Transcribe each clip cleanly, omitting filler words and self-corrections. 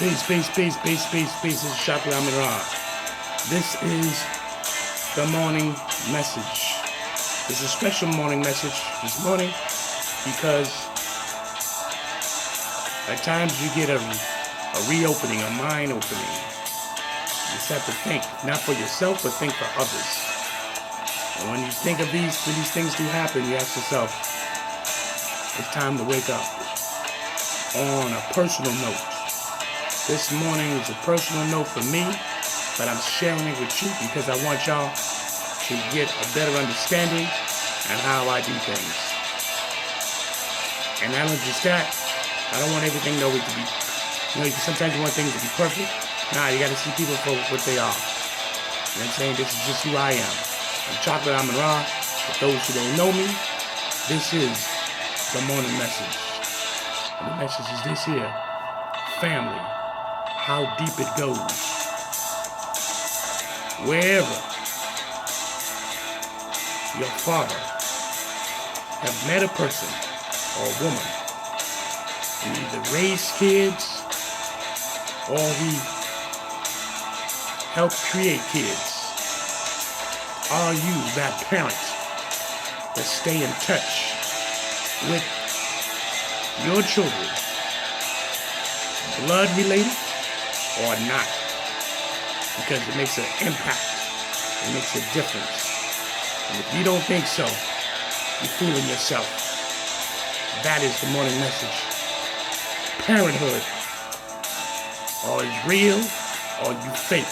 Peace. This is Chocolate Amun Ra. This is the morning message. It's a special morning message this morning because at times you get a reopening, a mind opening. You just have to think, not for yourself, but think for others. And when you think of when these things do happen, you ask yourself, it's time to wake up. On a personal note, this morning is a personal note for me, but I'm sharing it with you because I want y'all to get a better understanding on how I do things. And not only just that, I don't want everything always to be, sometimes you want things to be perfect. Nah, you got to see people for what they are. You know what I'm saying? This is just who I am. I'm Chocolate Amun Ra. For those who don't know me, this is the morning message. And the message is this here: family, how deep it goes. Wherever your father have met a person or a woman and either raised kids or he helped create kids, are you that parent that stay in touch with your children, blood related or not? Because it makes an impact, it makes a difference. And if you don't think so, you're fooling yourself. That is the morning message. Parenthood, or it's real or you fake.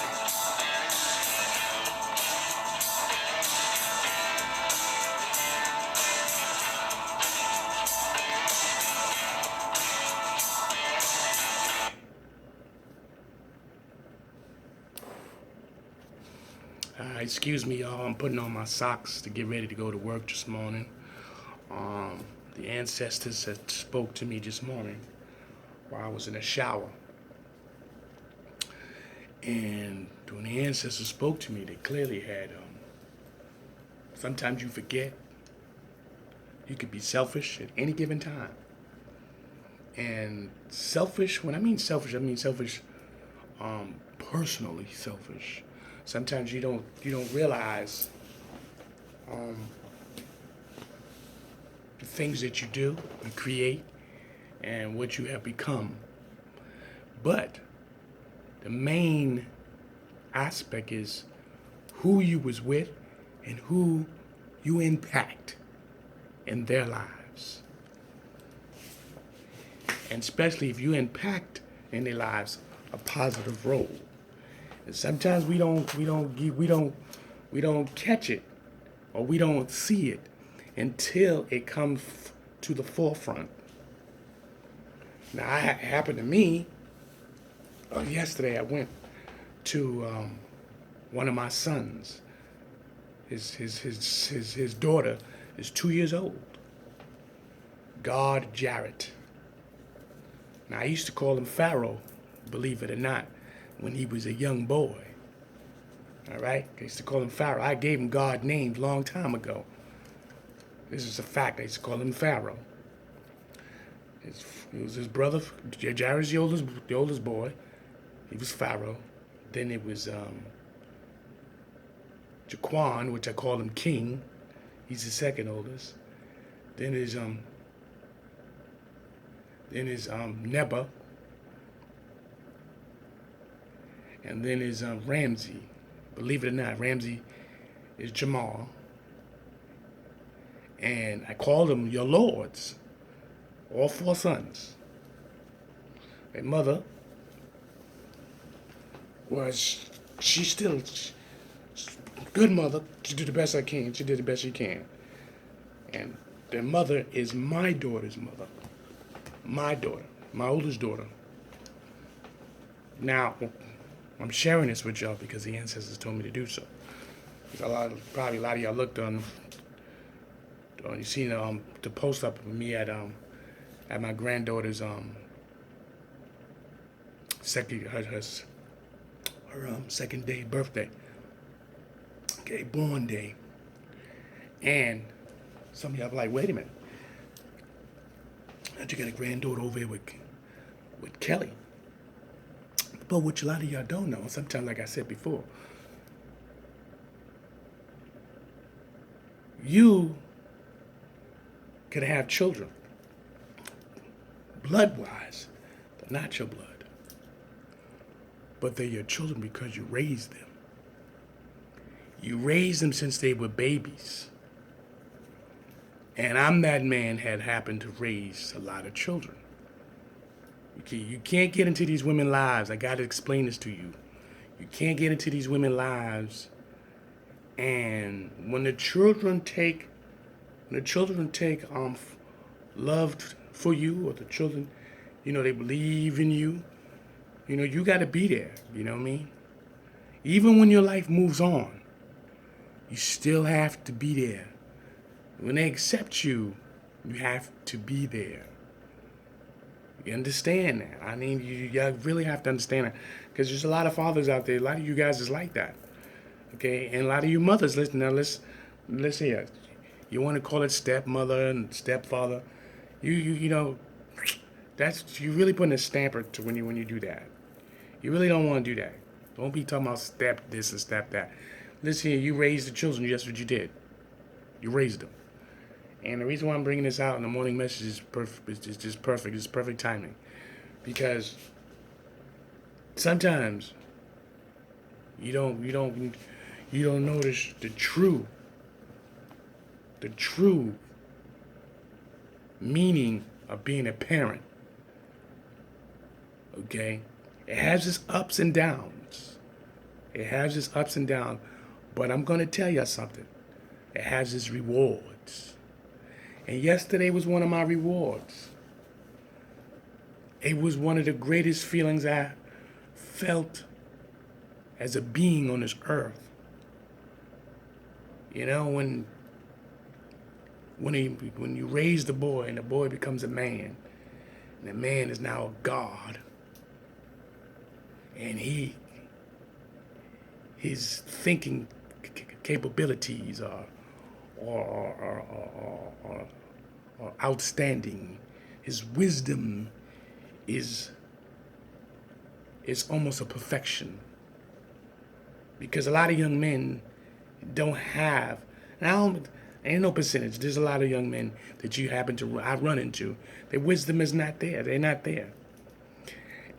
Excuse me, y'all. I'm putting on my socks to get ready to go to work this morning. The ancestors had spoke to me this morning while I was in the shower. And when the ancestors spoke to me, they clearly had, sometimes you forget. You could be selfish at any given time. And selfish, when I mean selfish, personally selfish. Sometimes you don't realize the things that you do, you create, and what you have become. But the main aspect is who you was with and who you impact in their lives. And especially if you impact in their lives a positive role. And sometimes we don't catch it, or we don't see it until it comes to the forefront. Now, it happened to me yesterday. I went to one of my sons. His daughter is 2 years old. God Jarrett. Now, I used to call him Pharaoh, believe it or not, when he was a young boy. All right? I used to call him Pharaoh. I gave him God names a long time ago. This is a fact. I used to call him Pharaoh. It was his brother. Jared's the oldest boy. He was Pharaoh. Then it was Jaquan, which I call him King. He's the second oldest. Then is Neba. And then is Ramsey. Believe it or not, Ramsey is Jamal. And I called them your lords. All 4 sons. Their mother was, she's still good mother. She did the best I can. She did the best she can. And their mother is my daughter's mother. My daughter. My oldest daughter. Now, I'm sharing this with y'all because the ancestors told me to do so. Probably a lot of y'all looked on. You seen the post up of me at my granddaughter's second day birthday. Okay, born day. And some of y'all be like, wait a minute. You got a granddaughter over here with Kelly. But what a lot of y'all don't know, sometimes, like I said before, you can have children, blood-wise, they're not your blood. But they're your children because you raised them. You raised them since they were babies. And I'm that man had happened to raise a lot of children. You can't get into these women's lives. I got to explain this to you. You can't get into these women's lives. And when the children take love for you, or the children, they believe in you, you got to be there. You know what I mean? Even when your life moves on, you still have to be there. When they accept you, you have to be there. You understand that? I mean, you really have to understand that. Because there's a lot of fathers out there. A lot of you guys is like that. Okay? And a lot of you mothers, listen, now let's hear. You want to call it stepmother and stepfather. That's you really putting a stamper to when you do that. You really don't want to do that. Don't be talking about step this and step that. Listen here, you raised the children. That's what you did. You raised them. And the reason why I'm bringing this out in the morning message is perfect. It's just perfect. It's perfect timing. Because sometimes you don't notice the true meaning of being a parent. Okay? It has its ups and downs. But I'm going to tell you something. It has its rewards. And yesterday was one of my rewards. It was one of the greatest feelings I felt as a being on this earth. When you raise the boy and the boy becomes a man, and the man is now a God, and his thinking capabilities are outstanding. His wisdom is almost a perfection. Because a lot of young men don't have, ain't no percentage. There's a lot of young men that I run into. Their wisdom is not there. They're not there.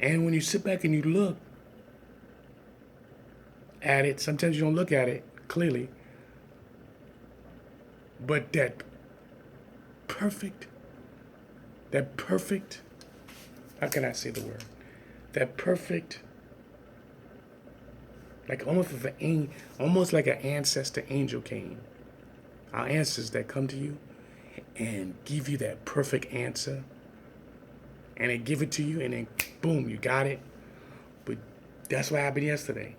And when you sit back and you look at it, sometimes you don't look at it clearly, but that perfect, how can I say the word? That perfect, like almost like an ancestor angel came. Our ancestors that come to you and give you that perfect answer, and they give it to you, and then boom, you got it. But that's what happened yesterday.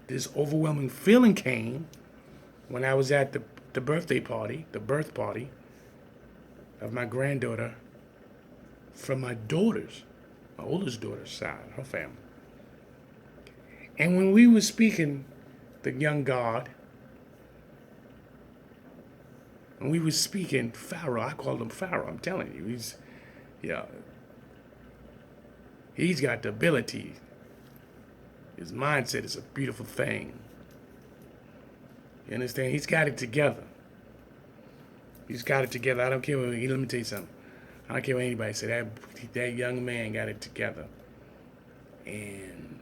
This overwhelming feeling came when I was at the birth party of my granddaughter from my oldest daughter's side, her family. And when we were speaking, the young God, and we were speaking Pharaoh, I called him Pharaoh, I'm telling you, he's got the ability. His mindset is a beautiful thing. You understand? He's got it together. I don't care let me tell you something. I don't care what anybody say. That young man got it together. And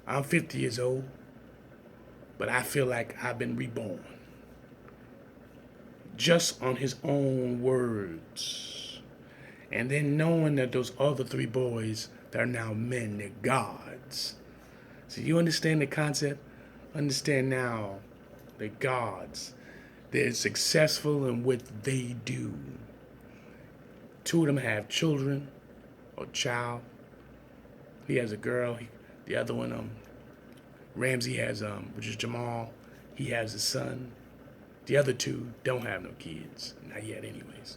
I'm 50 years old, but I feel like I've been reborn. Just on his own words. And then knowing that those other three boys, they're now men, they're gods. So you understand the concept? Understand now, they're gods. They're successful in what they do. Two of them have children or child. He has a girl. The other one, Ramsey has, which is Jamal. He has a son. The other two don't have no kids. Not yet anyways.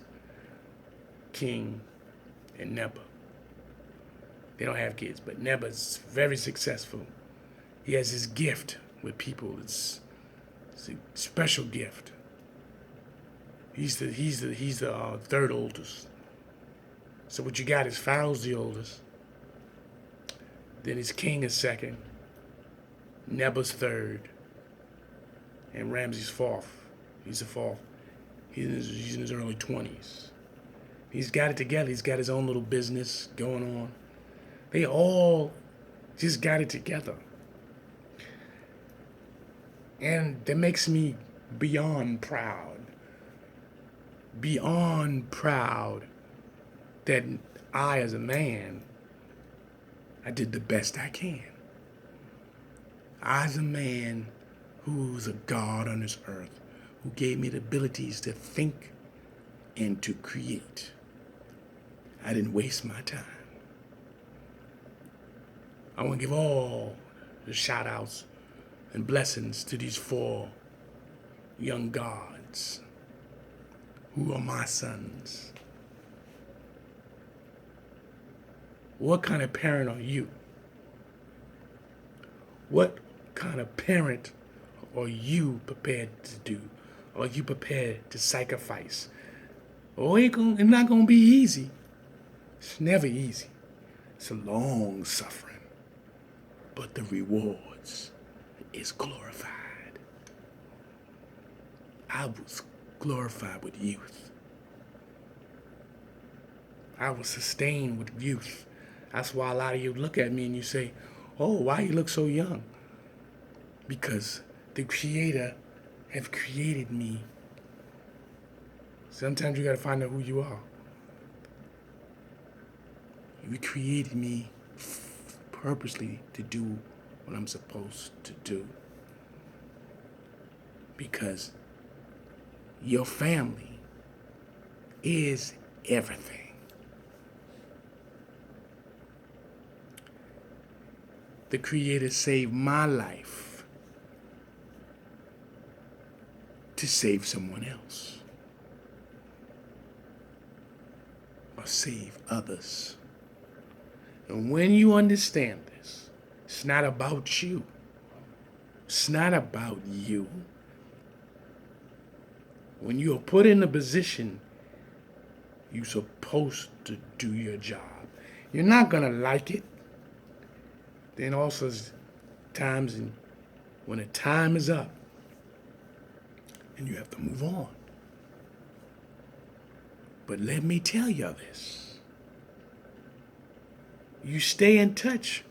King and Neba. They don't have kids, but Neba's very successful. He has his gift with people. It's a special gift. He's the third oldest. So what you got is Pharaoh's the oldest. Then his king is second. Nebu's third. And Ramses fourth. He's the fourth. He's in his early 20s. He's got it together. He's got his own little business going on. They all just got it together. And that makes me beyond proud. Beyond proud that I, as a man, I did the best I can. I, as a man who's a God on this earth, who gave me the abilities to think and to create. I didn't waste my time. I want to give all the shout outs and blessings to these 4 young gods who are my sons. What kind of parent are you? What kind of parent are you prepared to do? Are you prepared to sacrifice? Oh, it's not going to be easy. It's never easy. It's a long suffering. But the rewards is glorified. I was glorified with youth. I was sustained with youth. That's why a lot of you look at me and you say, oh, why you look so young? Because the Creator have created me. Sometimes you got to find out who you are. You created me purposely to do what I'm supposed to do. Because your family is everything. The Creator saved my life to save someone else. Or save others. And when you understand this, it's not about you. It's not about you. When you are put in a position, you're supposed to do your job. You're not going to like it. Then also times when the time is up and you have to move on. But let me tell you this. You stay in touch.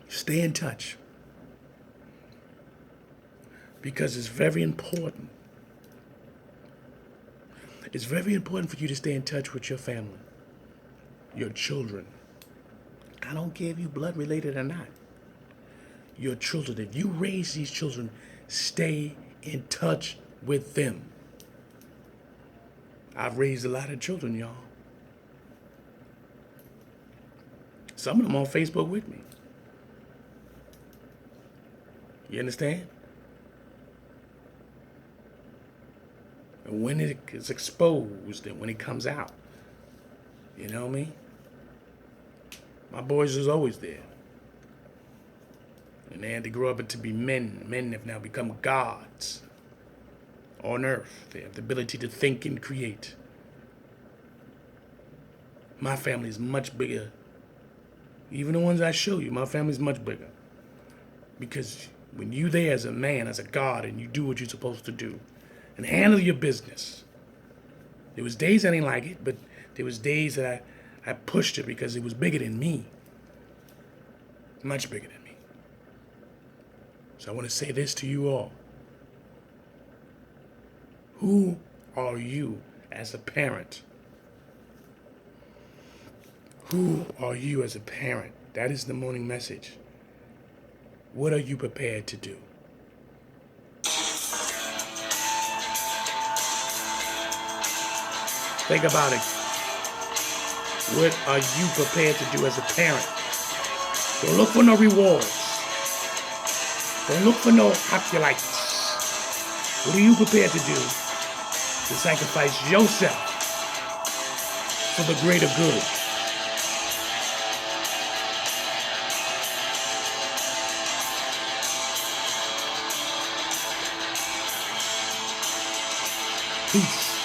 Stay in touch. Because it's very important. It's very important for you to stay in touch with your family, your children. I don't care if you blood related or not. Your children, if you raise these children, stay in touch with them. I've raised a lot of children, y'all. Some of them on Facebook with me. You understand? And when it is exposed and when it comes out, you know what I mean? My boys was always there. And they had to grow up to be men. Men have now become gods on earth. They have the ability to think and create. My family is much bigger. Even the ones I show you, my family is much bigger. Because when you're there as a man, as a god, and you do what you're supposed to do, and handle your business. There was days I didn't like it, but there was days that I pushed it because it was bigger than me. Much bigger than me. So I want to say this to you all. Who are you as a parent? Who are you as a parent? That is the morning message. What are you prepared to do? Think about it. What are you prepared to do as a parent? Don't look for no rewards. Don't look for no acolytes. What are you prepared to do to sacrifice yourself for the greater good? peace.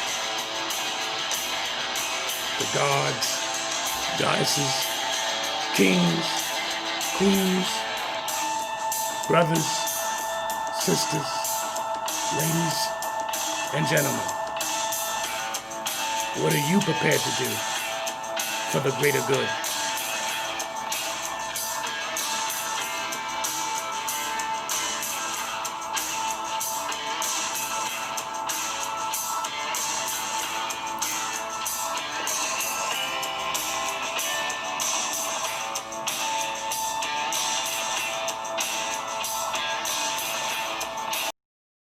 The gods, goddesses, kings, queens, brothers, sisters, ladies, and gentlemen. What are you prepared to do for the greater good?